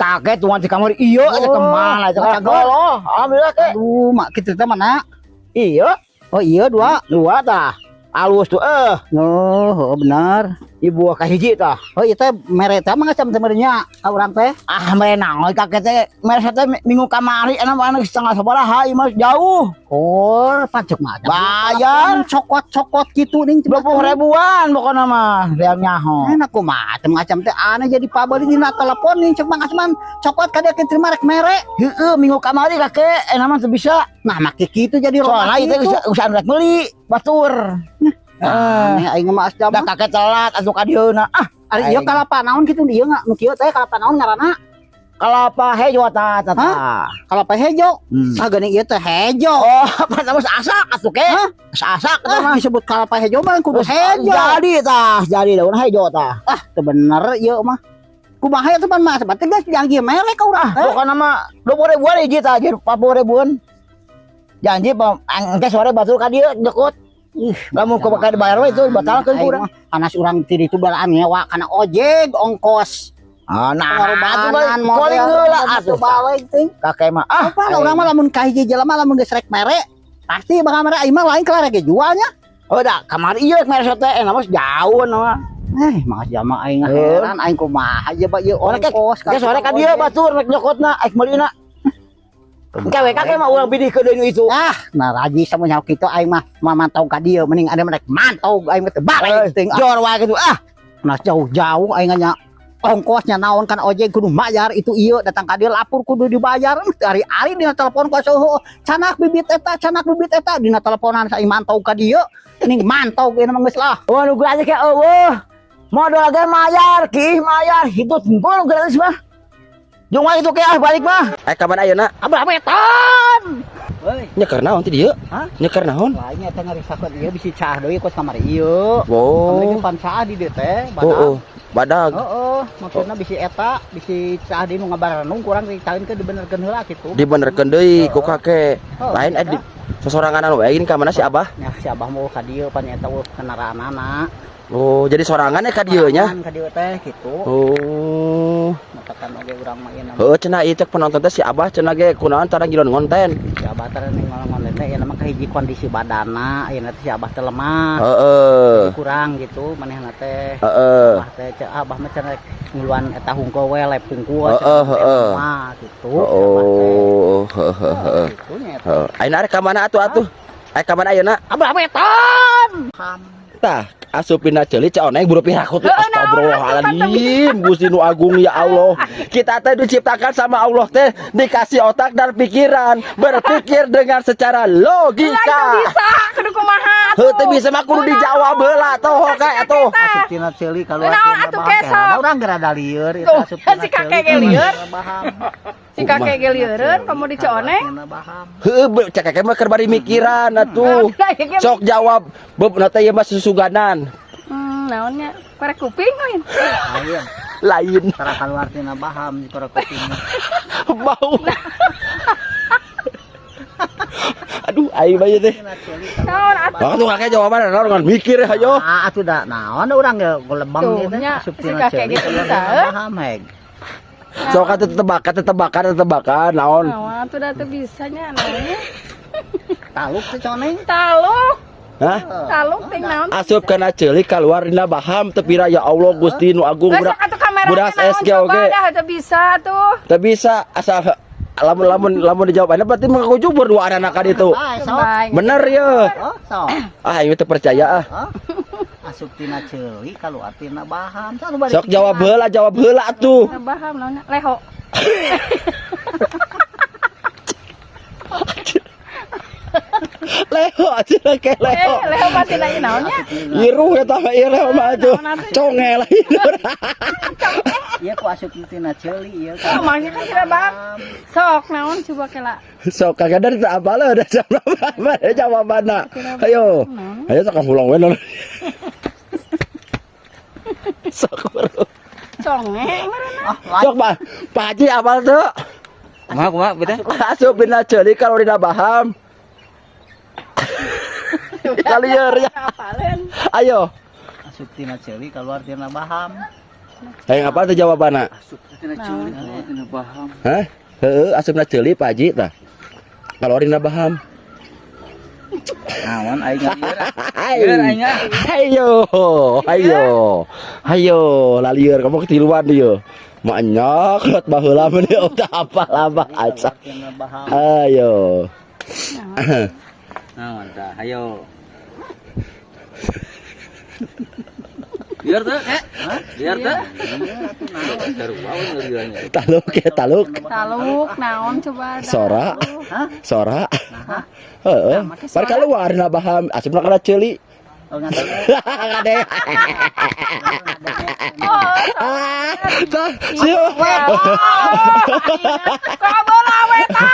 kaget tuan di kamar iya aja kemana aja Halo, alhamdulillah teh. aduh mak kita teh mana Iya, oh iya dua tah. Alus tuh oh benar ibu ka hiji tah. oh iya teh mere teh mah ngacam teh merenya urang teh Ah menang kakek teh mere teh minggu kamari enak anak setengah sabaraha ieu mah jauh. oh pacek mah Bayar cokot gitu ning 20 ribuan pokoknya mah real nyaho. enak kumaha macam teh aneh jadi pabali dina telepon nih cek mangkasman cokot kada ke terima rek mere Heeh, minggu kamari kakek enak mah teu bisa. nah make kitu jadi Soalnya itu usaha rek beli batur. aneh aing mah asjam Da kakek telat atuh ka dieuna. ari ieu kalapa naon kitu dieu nga nu kieu teh kalapa naon ngaranna Kalapa hejo tata. kalapa hejo ah geuning ieu teh hejo Oh, apa namanya asak atuh ke? Asak ah disebut kalapa hejo mah kudu hejo Jadi daun hejo tah. teu bener ieu mah kumaha ya teman mah sebat geus janji mere ka urang teh Pokoknya mah 20 ribuan hiji tah, jadi 40 ribuan. Janji engke sore batur ka dieu dekut. Lamun ku bakal dibayar we itu batalkeun ku urang. panas urang ti ditu balaan nyewa kana ojek ongkos Ah, nah, pengorbanan koling heula atuh. balik teh Kakek mah apa urang mah lamun ka hiji jelema lamun geus rek mere pasti bakal mere aing mah lain kelar ge jualnya Oh, da kamari ieu rek mere teh enak jauh nama. mas jama aing heran aing kumaha aja ba ieu ongkos Engke sore ka dieu batur rek nyokotna aik meulina. Engke we kakek mah urang bidih ke deui itu. nah raji sama nyawa kita aing mah mamantau ka dieu mending ada merek mantau aing teh balik teuing Jor wae gitu nah jauh-jauh aing nya ongkosnya naon kan ojek kudu bayar itu ieu datang ka dieu lapor kudu dibayar hari-hari dina telepon ku soho canak bibit eta dina teleponan sa aing mantau ka dieu ning mantau ge mah geus lah Waduh gue aja kayak eueuh. Modal ge mayar, kih mayar, hidup ngul gratis mah. Jeung wae itu kayak balik mah. Ka mana ayeuna? Abah beton. euy Nyeker naon ti dieu? Hah? Nyeker naon? lain eta ngarisakeun ieu bisi cah deui kos kamari ieu Oh. kamari pan cah di dieu teh Oh, badag. heeh maksudna bisi eta bisi cah di nu ngabarenung kurang ditaeunkeun dibenerkeun heula kitu Dibenerkeun deui ku kakek. Oh, Lain eta. di sosorangan wae gini ka mana si Abah? nya si abah mau ka dieu pan eta kenaraanana Oh, jadi sorangan ka dieu nya. ka dieu teh kitu Oh. matakan oge urang mah ieu Heuh cenah ieu teh penonton teh si Abah cenah ge kunaon tarang ngilon ngonten. si abah teh ning ngomong teh ieu mah kahiji kondisi badanna ayeuna teh si abah teh lemah Heeh. kurang gitu manehna teh Heeh. abah teh abah mah cenah ngiluan eta hungkul we lepung ku Heeh. mah gitu Oh, heeh. gitu nya eta Heeh. Ayeuna arek ka mana atuh atuh? Arek ka mana ayeuna? abah beton Tah, asupina ceuli caoneng buru pirakut. Astagfirullahaladzim, Gusti nu agung ya Allah. Kita teh diciptakan sama Allah teh dikasih otak dan pikiran, berpikir dengan secara logika. bisa kudu kumaha Heuh teu bisa mah kudu dijawab heula toh kae atuh. asuptina ceuli kalau Naon atuh kesok? ada urang gerada lieur itu Tuh, asuptina si kakek ge lieur. si Kumaha? kakek ge lieureun kamu diconeng Heuh cek kakek mah keur bari mikiran atuh. Sok jawab beupna teh ieu mah susuganan. naonnya korek kuping lain ayeuna Lain tara kaluar tina baham di korek kuping bau. Aduh, aing mah ieu teh. naon atuh Ah tuh kakek jawaban naon kan mikir hayo. atuh da naon asuptina ge golebang Tuh, gitu nya, asuptina si kakek ceuli gitu keluar bisa, tina baham heg Sok atuh tebakan naon. naon atuh da teu bisanya naonnya taluk teh coneng taluk Hah? taluk ting naon Asup kana ceuli kaluar dina baham teu pira ya Allah Gusti nu agung Geus budak. atuh kameranya Budak naon SG coba oge. dah teu bisa tuh Teu bisa asal lamun dijawab berarti mengaku jubur dua anak ka ditu. sok baik Bener ya. oh sok Ah ieu teh percaya ah. asuptina ceuli kaluar tina baham Sok jawab heula atuh. paham naonnya leho Leho aja kayak leho. leho pasti lagi naonnya Iruh eta mah ieu leho mah atuh. Congel iya ku asuptina ceuli ieu makanya kan kira bang sok naon coba kela Sok kagak dari tak apa lo udah jawabanna. Ayo. Ayo sok pulang we non. Sok bro. congeng Sok Pak Haji apal tuh. Kumaha beda? Asup dina ceuli kalau dina baham. Kalieur ya. apalen Ayo. asuptina ceuli kaluar tina baham Hayang apa tuh jawabanna? Hah? Heeh, asupna ceuli Pak Haji tah. Kalorina paham. Naon aing ngalieur. Ayo, ayo, ayo, lalieur kamu ketiluan dia. Maknya kelat baheula mah dia udah apa lama aja. Ayo. Naon tah hayo. Biar teh, biar teh. Taluk ya taluk. Taluk naon coba dah. Sora. Sora. Heeh. Bar keluar na paham asupna kana ceuli. Oh ngantar. Kade. Tah, sieu. Kau bola weta.